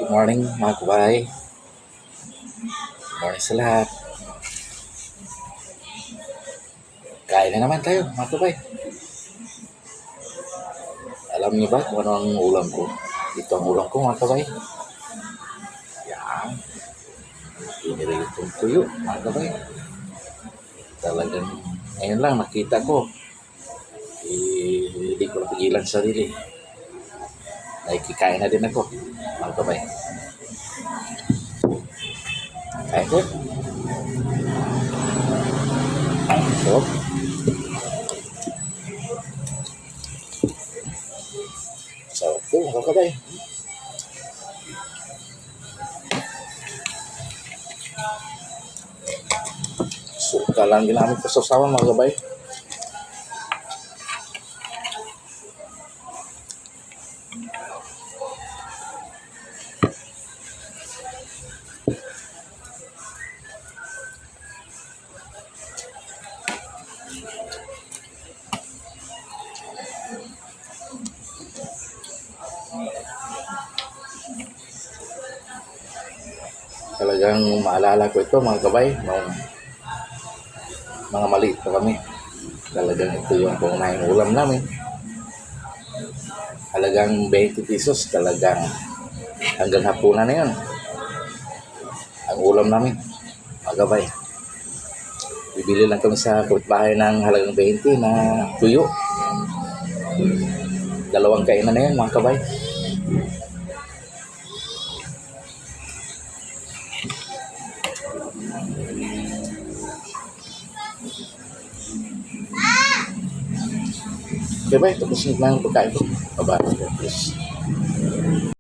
Good morning mga kabay. Good morning sa lahat. Kain na naman tayo mga kabay. Alam niyo ba kung ano ang ulam ko? Ito ang ulam ko mga kabay. Yan. Piniritong tuyo mga kabay. Talagang ngayon lang nakita ko. Hindi ko napigilan sa sarili. Nakikikain na din ako mga kabay. Kain ko. Ay, sarap. Sarap po mga kabay. Suka lang ginamit ko sa sawan mga kabay. Talagang maalala ko ito mga kabay nung mga maliit pa kami. Talagang ito yung pangunahing ulam namin. Halagang 20 pesos, talagang hanggang hapunan na yun ang ulam namin mga kabay. Bibili lang kami sa kapitbahay ng halagang 20 na tuyo. Dalawang kainan na yun mga kabay. Okay ba? Tapos na ang pagkain ko. Bye-bye. Yes.